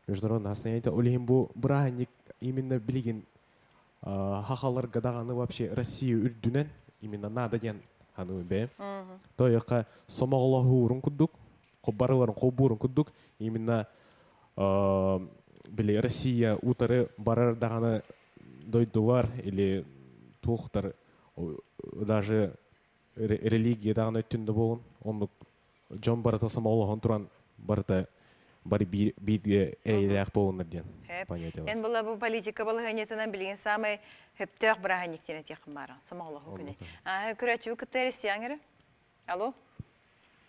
Международный хасаяниета. Олин бу браник именно билеген хахалар гадаганы вообще Россию үрдүнен именно надо ден ханы бе. То яка сомоголоху урун кудук. Қоббарыларын қоббурын күдік, именно біле Россия утары барар дағаны дойдулар, или туқтар, даже религия дағаны өттінді болын, оны жон барыта самаулығын тұран барыта бары бейдге әйелі ақ болыныр ден. Ен бұла бұл политика бұл ғанетінен білген самай хөптөк бір ғанеттен әтеқім барын, самаулығы күні. Күрәтші күтті әрісі аңыры? Алло?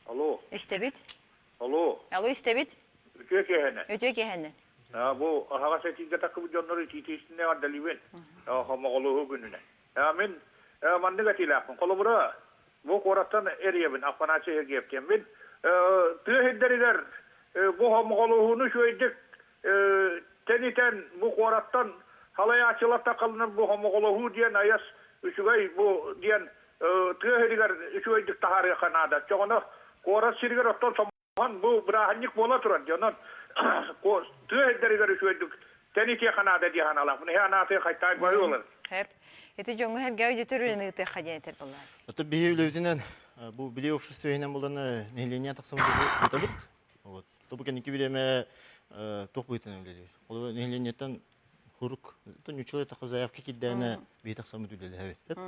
Алло. Истебит? Алло. Алло, истебит? Ütüekehene. Өтөкеһеннен. Bu hava setinde takım jonları titişinde var deliven. Homogoluğu gününe. Min mandıga tilakın. Kolubura bu korattan eriyebin. Afanaçı eriyebken. Min tühedderiler bu homogoluğunu şöydik teniten bu korattan halaya açılata kalınır bu homogoluğu diyen ayas üçügay bu diyen tühedderiler üçügaydik taharı kanada. Çoğunu korat sirger ottan soğan bu bırahanlık bola turan. Canın tühedderiler üçügaydik tenite kanada diyen Allah. Bunu anatı kaytay boyu olur. Hep. Eti жоңу herge öde törülünü te hajan eter bollar. Ата бие үлөүдүнөн бу биле обществоенен буланы неления таксам деп вот. То бу кеники биреме ток бытын үлелер. Ол нелениятан хурук. То ничего так заявки киддәне бие таксам үлелер. Evet.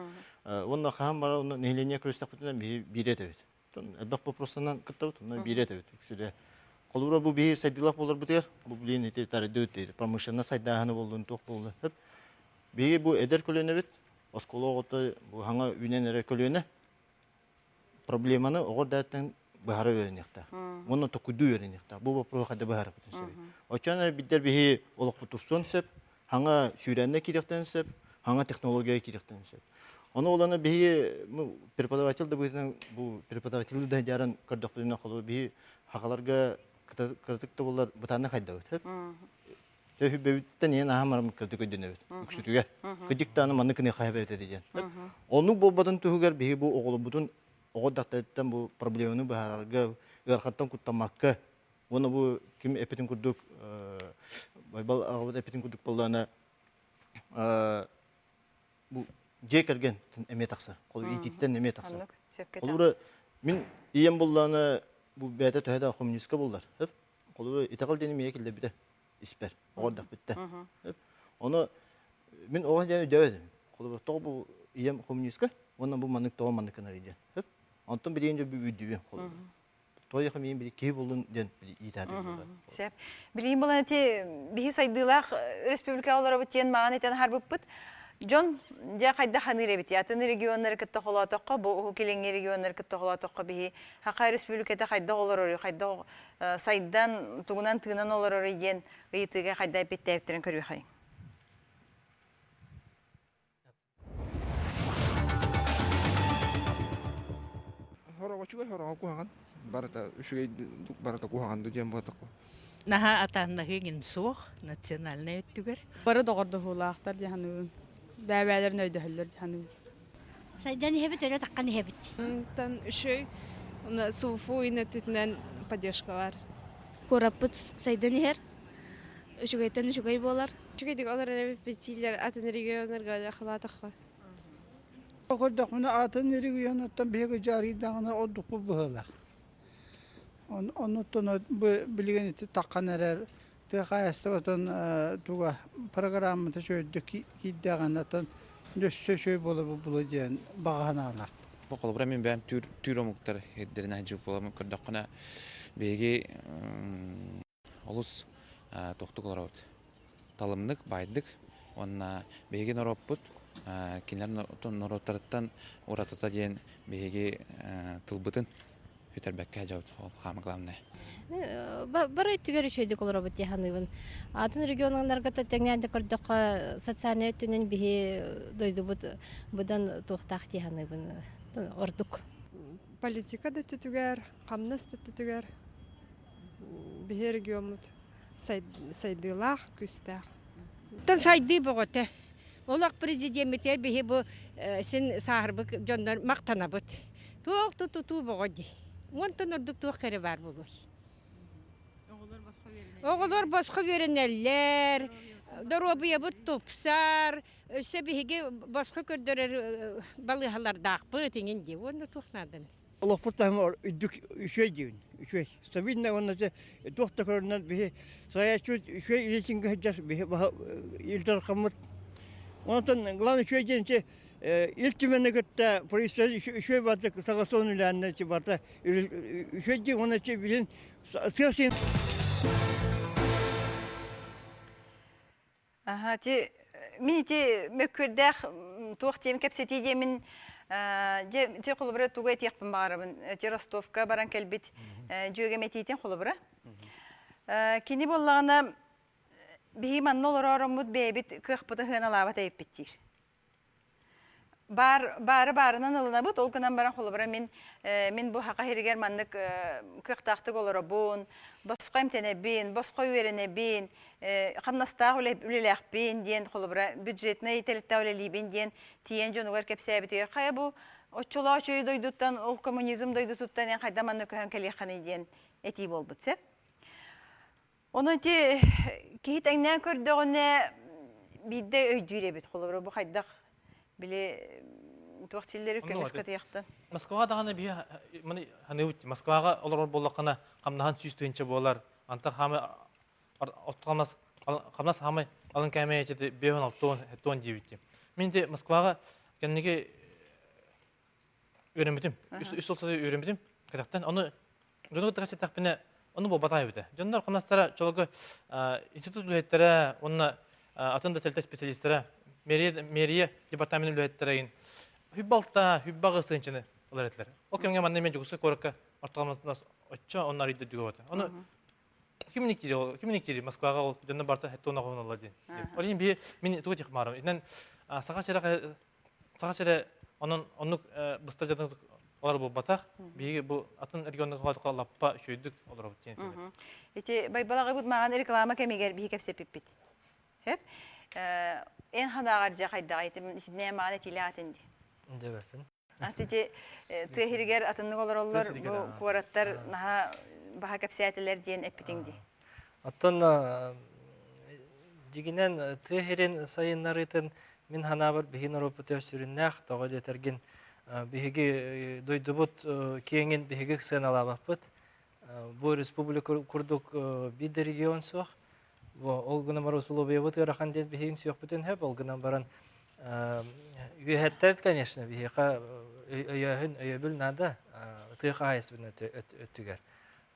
Онна хам бара онна неления крөстөк бытын бире дебет. Тон бак вопростан кытта бут, онна бире дебет. Үксүдө. Колура бу бие сайдылак болор бутер. Бу билен эте тары дөт. Промышленно сайдаганы болдун ток болду. Бие бу эдер көлөнө бит. Оскологоты бу хаңа үненере көлөнө проблеманы огор даттан бахара беренекта. Мону токуду беренекта. Бу вопрос хада бахара бүтүнсөй. Очана биддер бихи олок бутупсон сеп, хаңа сүйрәнне киректен сеп, хаңа технология киректен сеп. Оны оланы бихи преподаватель да бу преподаватель да жаран көрдөктүнө кылуу бихи хакаларга кыртыкты булар бутаны хайда өтөп. Төһү бөйттен ен ахамарым кырдык өдөнөбүт. Үксүтүгө. Кыдыктаны маны кыны хайбет эдеген. Оны болбадан түгөр бии бу оголубутун огоддактан бу проблеманы баарга ырхаттан куттамакка. Оны бу ким эпетин курдук байбал агыбыт эпетин курдук боллана бу жекерген эме такса. Колу ититтен эме такса. Колура мен ием боллана бу бәдә төһәдә коммунистка булдылар. Колура итагал дени мекелде биде. İsper. Orada bitti. Onu ben o halde dedim. Kolu topu iyem komünistka. Ondan bu manık toğum manık kanarıydı. Hep. Anton birinci bir video kolu. Toya kamayın bir keyif olun den iyi tadı. Sep. Birinci bulan eti bihi saydılar Respublika olarak bitiyen mağan eten harbıpıt. John ja kayda hanire bit ya tani regionları kıtta holatoqqa bu kelengi regionları kıtta holatoqqa bihi haqa respublikada kayda olur kayda saydan tugunan tığınan olur diyen gıytıga kayda bitti evtiren körüy hay. Hora kuhagan barata üşüge barata kuhagan diyen bataqwa. Naha atannahi suuq nationalne tüger. Bara doğurdu hulaqtar jahanı. Bäbälerin öydühüller jahanı. Saydan hebet öyle taqqan hebet. Tan şey ona sufu ine tütünen поддержка var. Korapıt saydan her. Üşügeyten üşügey bolar. Üşügeydik olar ele betiler atın regionlarga jaxlataqqa. Oqorda bunu atın regionattan bir jari dağına oduq buhla. Onu tonu bilgen iti taqqan erer. Tığayastatan tuğa programda şöyle kiddağanatan nösse şöyle bolu diyen bağanalar. Bu kolbra men ben tür omuktar hedderine hacıp bolam kırdaqına begi olus toxtuqlar talımlık baydık onna begi noroput kinler norottardan oratata diyen begi tılbıtın Hüterbek'e hacavut hamıqlamne. Bara tügeri şöydik olur obut yahanıbın. Atın regionlarga tetengende kırdıqqa sotsialne tünen bihi doydubut budan toxtaq yahanıbın orduk. Politika da tütüger, qamnas da tütüger. Bihi regionut saydılaq küstaq. Tan saydı boğote. Olaq prezidentiyete bihi bu sen sahrbık jonlar maqtanabıt. Tuğ boğodi. Ondan orduk tuğ kere var buluş. Oğullar başka verenler, darabıya bu topsar, sebihige başka kördürer balıhalar dağpı tingen onu tuğnadan. Allah pırtahım üddük şey diyorsun. Şey. Sabinle onunla doktorlarından bir sayacı şey iletişim geçer bir ilter kamut. Ondan glan şey diyince iltimene gitti polisler şey vardı sagasonu ilanına çıkardı. Şey diyor ona şey bilin siyasi. Aha ti min ti mekürdeh tuğtiyem kapseti diyemin ti kulubra tuğayet yakpın bağırabın ti Rostovka baran kelbit jöge metiyeten kulubra. Kini bollağına bihi manna olur oramut bebit kıhpıtı hına lavat eyip bittir. Barından alına bud, olgunan baran xolubara min bu haqa heriger manlık kıhtaqtık olur bun, bosqa imtene bin, bosqa üverene bin, qamnastaq üleləq bin diyen xolubara büdjetine itelittä öleli bin diyen tiyen jonugar kepsəbitir. Qaya bu Oçula çöy doyduttan, ol komünizm doyduttan en qayda manlık köhən kəliyaqanı diyen eti bol butse. Onu ti kihit əngdən kördüğüne bidde öydüre bit xolubara bu qaydaq bile tuaqtilleri kömüskät yaqtı. Moskvaga dağına bir hani Moskvaga olur bollaqana qamnahan süstünçe bolar. Anta hamı otqamaz qamnas hamı alın kəməyəcədi 5-6 ton dibiti. Мен de Moskvaga kendine öğrenmedim. Üst olsa öğrenmedim. Kadaktan onu Жонугу тагача такпине onu bu batay bide. Jonlar qonastara çolgu institut lühetlere, onna atında telte spesialistlere, meriye departamentin lühetlereyin hübbalta, hübbağısınçını olaretler. O kemge manne men jogusu koraka ortalamasından açça onlar ide dügöte. Onu kimlikleri Moskvaga ol, jonlar barta hetona qonalar diye. Olin bir men tuğ çıkmarım. İnden sağa onun bıstajadan olar bu batak, bu atın regionda qalappa şöydük olur diye. Eti baybalağı bu mağan reklama kemiger bir kepse pipit. Hep en hadagarca qayda aytım ne manet ilatendi. Evet. Atete tehirger atınlık olur bu kuratlar naha baha kepseateler diyen epitindi. Atan diginen tehirin sayınlarıtın min hanabar bihin Avrupa sürünнәх тагы дәтергән биһиге дойдыбыт кеңен биһиге сыналабыт. Бу республика курдук биде регион сух. Бу олгына марусулубы бут ярахан ден биһиң сух бүтән һәп олгына баран юһәттәт, конечно, биһига өйәһен өйәбил нада тыйга айс бин өттүгәр.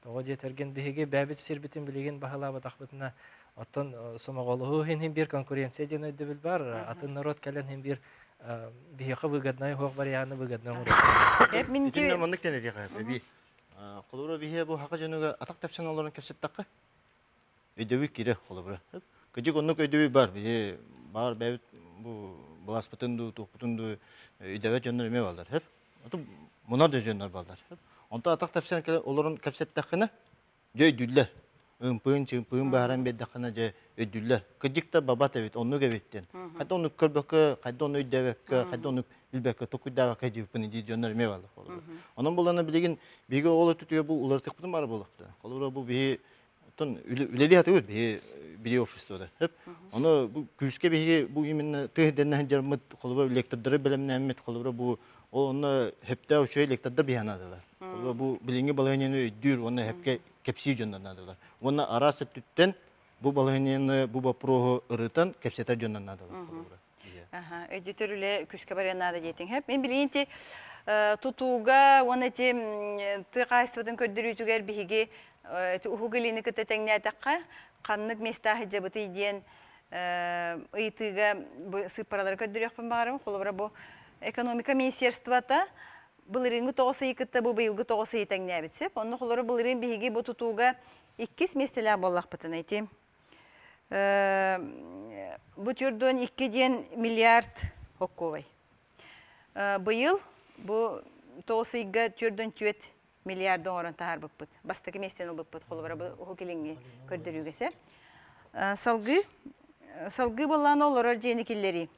Тагы дәтергән биһиге бәбит сирбитен билеген баһалаба тахбытына атын сомоголу хин бир конкуренция ден өйдөбил бар. Атын народ кален хин бир биһига выгодный хок варианты выгодный. Hep min ki manlık tane diye kayıp. Bir kulura bihe bu hakka canıga atak tapsan onların kefset takı. Ödevi kire kulura. Küçük onluk ödevi var. Bir var beyt bu balaspıtındu, tuhputundu ödevi canları me varlar hep. Atıp bunlar da canlar varlar hep. Onda atak tapsan onların kefset takına joy düller. Pığın baharan bir dakikana ce ödüller. Küçük de baba evet onu gevetten. Hatta onu körbeke, hatta onu ödeveke, hatta onu bilbeke, toku davaka cipini diyonlar mevalı. Onun bulana bilgin bilgi oğlu tutuyor bu ular tıkpıtın var bulakta. Kalora bu bir ton üleli hatı bir biliyor ofiste hep. Onu bu küske bilgi bu yeminle tığden hancarmıt kalora elektrikleri bilemne emmet kalora bu onu hep de şey elektrikler bir yanadılar. Kalora bu bilingi balayını dür onu hep kepsi jönnadılar. Ona arası tütten bu balayını bu baprohu ırıtan kepseter jönnadılar. Aha, ödütörüle küske baryanada yetin hep. Men bileyinti tutuga ona ti tıqaysıdın kördürütüger bihigi uhugelini kıtetengne takka kanlık mestahı jabıtı diyen ıytıga bu sıparaları kördürüyakpın bağırım. Kolubra bu ekonomika ministerствата Былырыңы тоғысы екітті бұл бұйылғы тоғысы етәңне әбітсеп. Оның қолары былырың бейге бұл тұтуға 2 местелі болақ бұтын әйтем. Бұл түрден 2 миллиард оққовай. Бұйыл бұл тоғысы еге түрден 4 миллиардын орын тағар бұп бұт. Бастықы местен ұлып бұт қолы бұл ұқылыңы көрдірігесі. Салғы болған олар жеңікілері.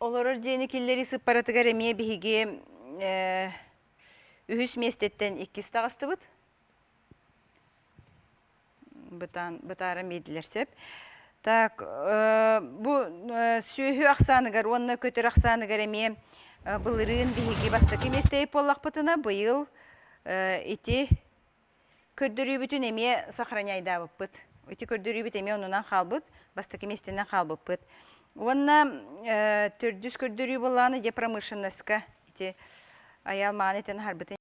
Олар жеңікілері sıparatıgar emeye bihige ühüs mestetten 2 tağısты бұд. Бұтарым еділер сөп. Bu сөйі ақсанығар, онына көтір ақсанығар emeye бұлырын bihige бастықы местейіп олақ бұтына бұйыл ити көрдірі бүтін emeye сақраняйда бұп бұд. Ити көрдірі бүт emeye онынан қал бұд, бастықы местенен қал бұп бұд. Онна төрдүс көрдөрүй боланы же промышленностька ити аял маанетен харбытын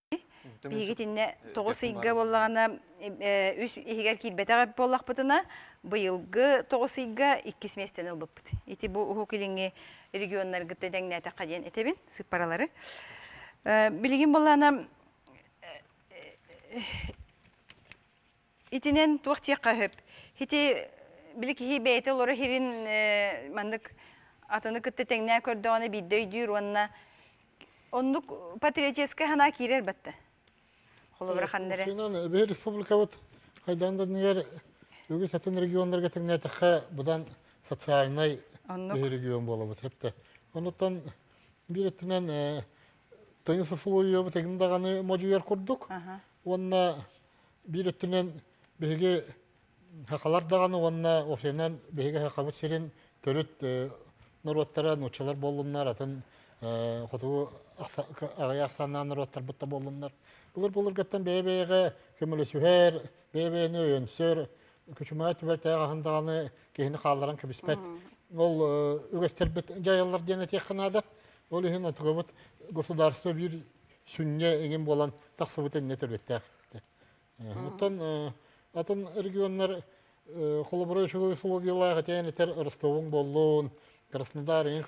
бигитинне 9 ийге боллагана үс игер килбетага боллакпытына быйылгы 9 ийге 2 местен ылбыппыт. Ити бу ухукилинге регионнар гыттедеңне такаден этебин сыпаралары. Билигин боллана итинен туох тиекка хөп. Хити билики бейте лора хирин мандык атаны кытты теңнә көрдөгөне биддөйдүр онна. Оннук патриотическая хана кирер батты. Холы браханнары. Шунан бе республика вот хайданда нигер үгү сатын региондарга теңнә тахка будан социальный регион болобуз хепте. Онуттан биретинен тыйынсы сулуйу тегиндаганы можуер курдук. Онна биретинен беге хакалар даганы онна ошенен беге хакабыт сирин төрөт нуруаттара нучалар болуннар атын хоту аяқсаннан нуруаттар бутта болуннар. Булар гаттан бебеге көмөлөсүһөр, бебени өйөнсөр, күчүмат бертага хандаганы кехини калдыран кебиспет. Ол үгестербет жайаллар дене текканада. Ол ихин атыгыбыт государство бир сүнне эген болан таксыбытын нетөрбеттер. Оттан атын регионнар холоброй шугы условиялар хатенетер Ростовун боллун, Краснодар эген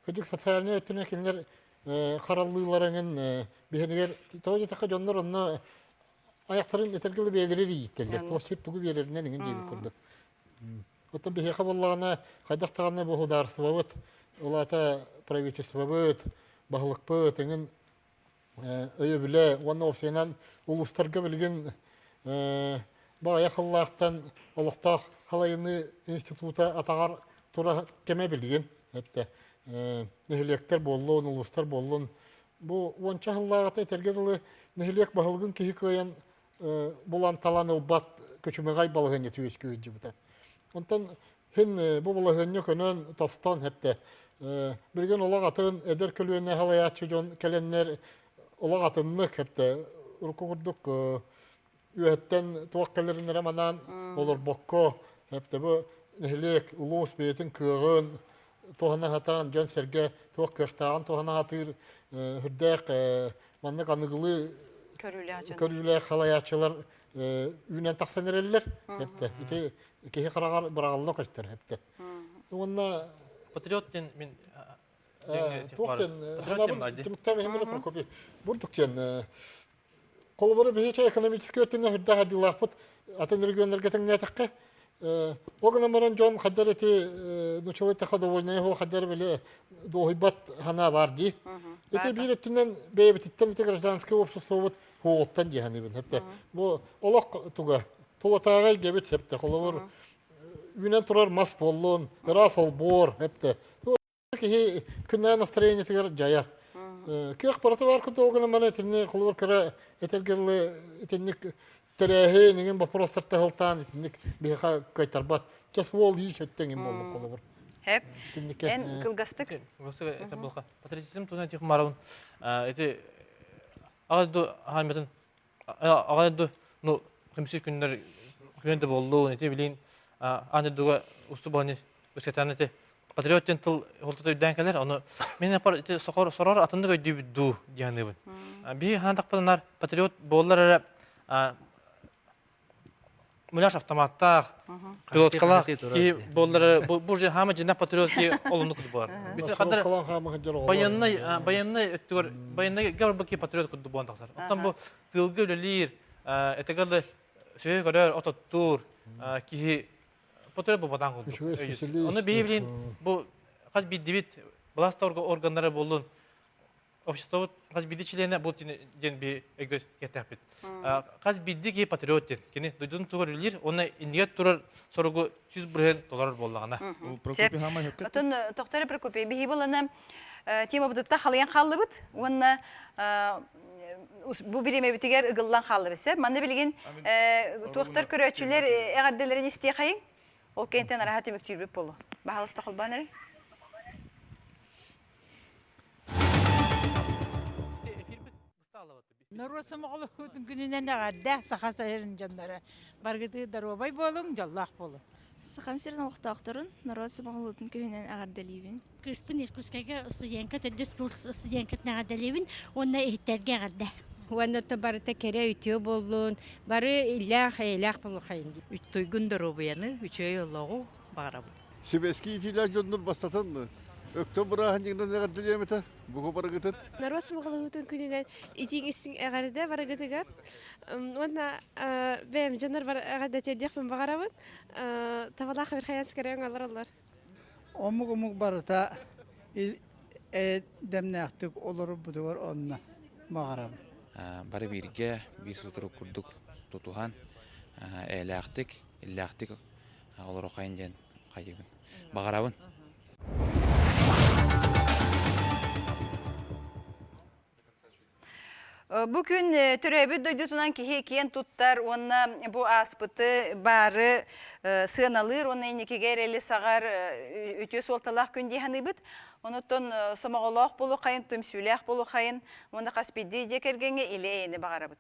кыдык социальный өтүнө киндер караллыларыңын бехенегер тоожа така жоннор онно аяктарын этергиле бедерер ийиттелер. Тосип тугу береринен эген жеби курдук. Оттан бехеха боллагана кайдактаганы бухударство вот улата правительство вот бахлык быт эген өйө биле онно опсенан улустарга билген бая хыллактан олуктак халайыны института атагар тура кеме билген хепте нехилектер боллун улустар боллун бу онча хыллагата этергеле нехилек бахылгын кихи кыян булан таланыл бат көчүмөгай балыгын етүескө жибута. Онтан хин бу балыгын көнөн тастан хепте билген олагатын эдер көлүнө халаячы жон келеннер олагатынны хепте уркурдук үөттен туаккалерин раманан олор бокко хепте бу нехилек улус бетин кыгын тоғана хатан жан серге тоқ көхтаған тоғана хатыр хүрдәк манны каныгылы көрүлә халаячылар үнен тақсанерелер хепте ите кеһи карагар барагаллы көстер хепте онна патриоттен мен бурдукчен колбары бейче экономический өтүнө хүрдә хадилахпыт атын региондарга теңнәтәккә Огнамаран Джон Хаддарети началось ходовольное его Хаддервеле дохибат хана варди. Это биреттинен бейбеттен гражданское общество вот хоттан диханибен хепте. Бу олак туга толатагай гебет хепте холовор. Юнен турар мас боллон, расол бор хепте. Ки күннән настроение тигер жая. Кех параты бар күтө огнамаран тинне холовор кара этелгеле этенник Терехе неген вопростар тахылтан, ник беха кайтарбат. Час вол иш еттенген болду колобор. Хеп. Эн кылгастык. Это был патриотизм туда тех марун. Это агаду хаметін агаду ну кемсіз күндер күнде болду. Это билин аны дуга усту баны өскетаны те патриоттен тыл холтотой дәнкелер. Аны мен апар это сорор атынды көйдү ду дияны. Би хандакпанар патриот боллар Муляш автоматтар, пилоткалар ки болдары бу же хама жина патриот ки олундук бар. Бите кадар баянны өттүр баянны гөрбөки патриот куду бон таксар. Оттан бу тылгы өлелир, этегелде сөй көрөр ототтур ки патриот бу батан куду. Аны бейбилин бу каз бидибит власть органдары болдун. Общество каз бидичилене бу ден би эгөс кетапит. Каз биддиги патриот кини дойдун тугөрүлөр, оны индигет турар соргу $100 боллагана. Прокопий хама хепкет. Атын Токтар Прокопий бихи болана тема будта халыян халлыбыт. Онна бу биреме битигер ыгыллан халлыбыса. Манда билген Токтар көрөчүлөр эгерделерин истей кайын. Ол кенттен арахат өмөктүрбөп болу. Бахалыста кылбаныр. Наросым олығудың күнінен ағарда сақаса ерін жанлары. Барғыды даробай болың, жаллақ болың. Сақам серін олықтақтырын, наросым олығудың күнінен ағардалейбін. Күспін еркускайға студентка, төдіс курс студенткатын ағардалейбін, онына ехтерге ағарда. Уаннаты бары текере үтіо болуын, бары илях болу қайынды. Үттойгін даробаяны, үчөй олығу бағарабын. Себески филях жоннур бастатын Öktobr ahıncığından ne kadar diyemete? Bu kadar gıtır. Народ смоглутун күнүнөн итиңистин эгарде барагытыгар. Онна бем жанар бар агада тердехпен багарабын. Табала хабар хаян скарен алар. Omuk barata demnäktик olur budur onna mağarab. Бары бирге бир сутуру курдук тутухан элактик, иллактик олоро кайын кайыбын. Багарабын. Bugün türebi doydutunan kihi kiyen tuttar, onna bu aspıtı barı sığınalır, onna inekiger eli sağar ütü soltalak gün dihanıbıt. Onutun somağolaq bolu kayın, tümsülək bolu kayın, onda kaspidi cekergenge ile eyni bağarabıt.